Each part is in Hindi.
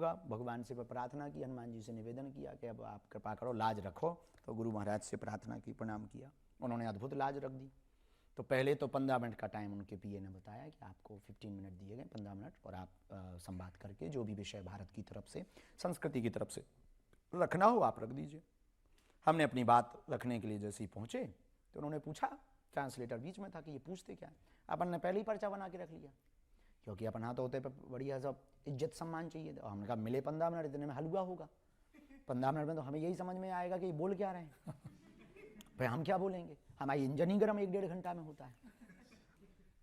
होगा। भगवान से प्रार्थना की, हनुमान जी से निवेदन किया कि अब आप कृपा करो, लाज रखो। तो गुरु महाराज से प्रार्थना की, प्रणाम किया, उन्होंने अद्भुत लाज रख दी। तो पहले तो 15 मिनट का टाइम उनके पीए ने बताया कि आपको 15 मिनट दिए गए, 15 मिनट, और आप संवाद करके जो भी विषय भारत की तरफ से, संस्कृति की तरफ से रखना हो आप रख दीजिए। हमने अपनी बात रखने के लिए जैसे ही पहुँचे तो उन्होंने पूछा, ट्रांसलेटर बीच में था, कि ये पूछते क्या। अपन ने पहले ही पर्चा बना के रख लिया, क्योंकि अपन हाथ होते पे बढ़िया सब इज्जत सम्मान चाहिए। तो हमने कहा मिले 15 मिनट, इतने में हलवा होगा, 15 मिनट में तो हमें यही समझ में आएगा कि ये बोल क्या रहे हैं। भाई हम क्या बोलेंगे, हमारी इंजन ही गर्म 1-1.5 घंटा में होता है।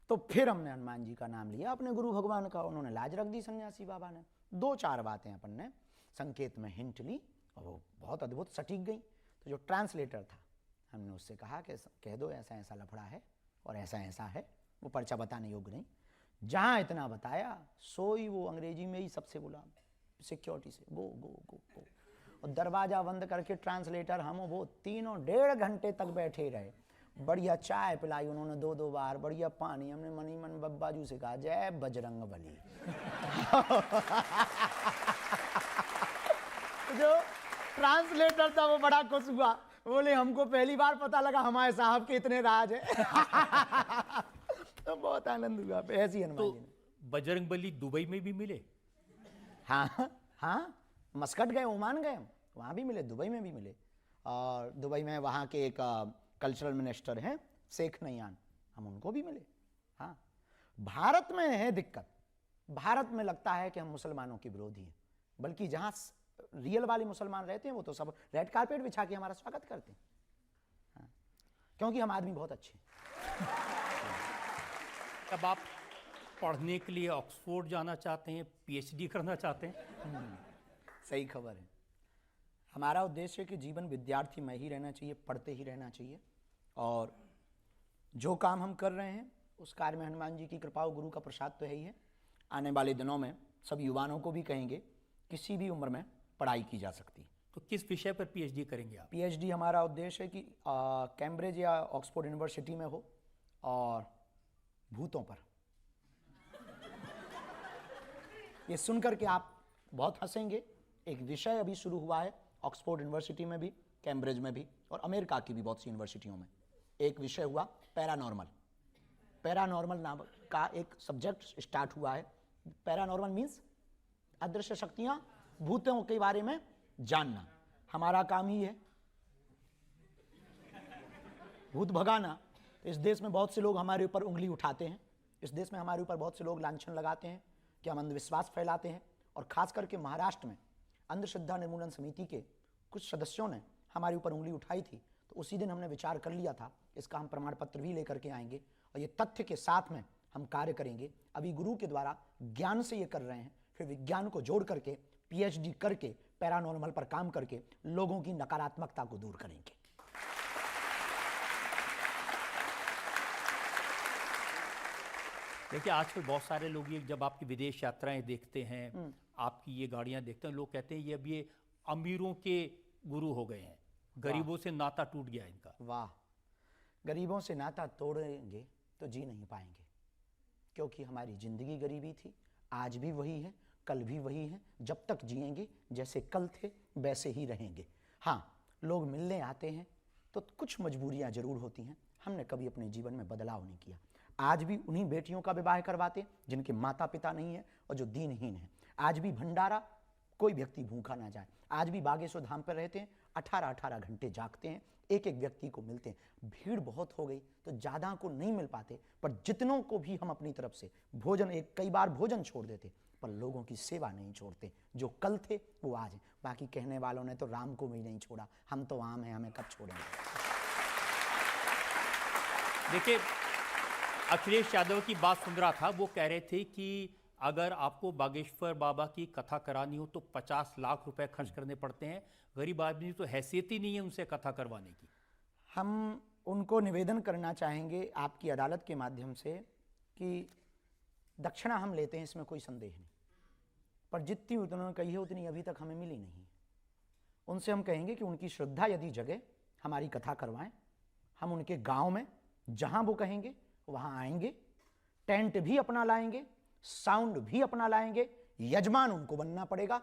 तो फिर हमने हनुमान जी का नाम लिया, अपने गुरु भगवान का, उन्होंने लाज रख दी सन्यासी बाबा ने। 2-4 बातें अपन ने संकेत में हिंट ली और वो बहुत अद्भुत सटीक गई। तो जो ट्रांसलेटर था, हमने उससे कहा कि कह दो ऐसा ऐसा लफड़ा है और ऐसा ऐसा है, वो पर्चा बताने योग्य नहीं। जहाँ इतना बताया सोई वो अंग्रेजी में ही सबसे बोला सिक्योरिटी से, गो गो गो गो, और दरवाजा बंद करके ट्रांसलेटर हम वो तीनों 1.5 घंटे तक बैठे रहे। बढ़िया चाय पिलाई उन्होंने 2-2 बार, बढ़िया पानी। हमने मनी मन बब्बाजू से कहा जय बजरंग बली। जो ट्रांसलेटर था वो बड़ा खुश हुआ, बोले हमको पहली बार पता लगा हमारे साहब के इतने राज है। तो बहुत आनंद हुआ। ऐसी हनुमान जी ने। बजरंग बली दुबई में भी मिले? हाँ हाँ, मस्कट गए, ओमान गए, वहाँ भी मिले, दुबई में भी मिले। और दुबई में वहाँ के एक कल्चरल मिनिस्टर हैं शेख नयान, हम उनको भी मिले। हाँ, भारत में है दिक्कत, भारत में लगता है कि हम मुसलमानों के विरोधी हैं, बल्कि जहाँ रियल वाले मुसलमान रहते हैं वो तो सब रेड कारपेट बिछा के हमारा स्वागत करते हैं। हाँ, क्योंकि हम आदमी बहुत अच्छे हैं। अब आप पढ़ने के लिए ऑक्सफोर्ड जाना चाहते हैं, पीएचडी करना चाहते हैं? सही खबर है। हमारा उद्देश्य है कि जीवन विद्यार्थी में ही रहना चाहिए, पढ़ते ही रहना चाहिए। और जो काम हम कर रहे हैं उस कार्य में हनुमान जी की कृपा और गुरु का प्रसाद तो है ही है। आने वाले दिनों में सब युवाओं को भी कहेंगे किसी भी उम्र में पढ़ाई की जा सकती है। तो किस विषय पर पीएचडी करेंगे आप? पीएचडी हमारा उद्देश्य है कि कैम्ब्रिज या ऑक्सफोर्ड यूनिवर्सिटी में हो, और भूतों पर। ये सुनकर के आप बहुत हंसेंगे। एक विषय अभी शुरू हुआ है ऑक्सफोर्ड यूनिवर्सिटी में भी, कैम्ब्रिज में भी, और अमेरिका की भी बहुत सी यूनिवर्सिटियों में। एक विषय हुआ पैरानॉर्मल। पैरानॉर्मल नाम का एक सब्जेक्ट स्टार्ट हुआ है। पैरानॉर्मल मीन्स अदृश्य शक्तियां, भूतों के बारे में जानना। हमारा काम ही है भूत भगाना। इस देश में बहुत से लोग हमारे ऊपर उंगली उठाते हैं, इस देश में हमारे ऊपर बहुत से लोग लांछन लगाते हैं कि हम अंधविश्वास फैलाते हैं। और खास करके महाराष्ट्र में अंधश्रद्धा निर्मूलन समिति के कुछ सदस्यों ने हमारे ऊपर उंगली उठाई थी। तो उसी दिन हमने विचार कर लिया था, इसका हम प्रमाण पत्र भी लेकर के आएंगे और ये तथ्य के साथ में हम कार्य करेंगे। अभी गुरु के द्वारा ज्ञान से ये कर रहे हैं, फिर विज्ञान को जोड़ करके पीएचडी करके पैरानॉर्मल पर काम करके लोगों की नकारात्मकता को दूर करेंगे। देखिए आजकल बहुत सारे लोग ये जब आपकी विदेश यात्राएं देखते हैं, आपकी ये गाड़ियां देखते हैं, लोग कहते हैं ये अब ये अमीरों के गुरु हो गए हैं, गरीबों से नाता टूट गया इनका। वाह, गरीबों से नाता तोड़ेंगे तो जी नहीं पाएंगे, क्योंकि हमारी जिंदगी गरीबी थी, आज भी वही है, कल भी वही है। जब तक जिएंगे जैसे कल थे वैसे ही रहेंगे। हाँ, लोग मिलने आते हैं तो कुछ मजबूरियां जरूर होती हैं, हमने कभी अपने जीवन में बदलाव नहीं किया। आज भी उन्हीं बेटियों का विवाह करवाते हैं जिनके माता पिता नहीं है और जो दीनहीन है। आज भी भंडारा, कोई व्यक्ति भूखा ना जाए। आज भी बागेश्वर धाम पर रहते हैं, 18-18 घंटे जागते हैं, एक एक व्यक्ति को मिलते हैं। भीड़ बहुत हो गई तो ज़्यादा को नहीं मिल पाते, पर जितनों को भी हम अपनी तरफ से भोजन, एक कई बार भोजन छोड़ देते, पर लोगों की सेवा नहीं छोड़ते। जो कल थे वो आज हैं। बाकी कहने वालों ने तो राम को भी नहीं छोड़ा, हम तो आम हैं, हमें कब छोड़ेंगे। देखिए अखिलेश यादव की बात सुन रहा था, वो कह रहे थे कि अगर आपको बागेश्वर बाबा की कथा करानी हो तो 50 लाख रुपए खर्च करने पड़ते हैं। गरीब आदमी तो हैसियत ही नहीं है उनसे कथा करवाने की। हम उनको निवेदन करना चाहेंगे आपकी अदालत के माध्यम से कि दक्षिणा हम लेते हैं, इसमें कोई संदेह नहीं, पर जितनी उन्होंने कही है उतनी अभी तक हमें मिली नहीं। उनसे हम कहेंगे कि उनकी श्रद्धा यदि जगे, हमारी कथा करवाएं। हम उनके गांव में जहां वो कहेंगे वहां आएंगे, टेंट भी अपना लाएंगे, साउंड भी अपना लाएंगे, यजमान उनको बनना पड़ेगा।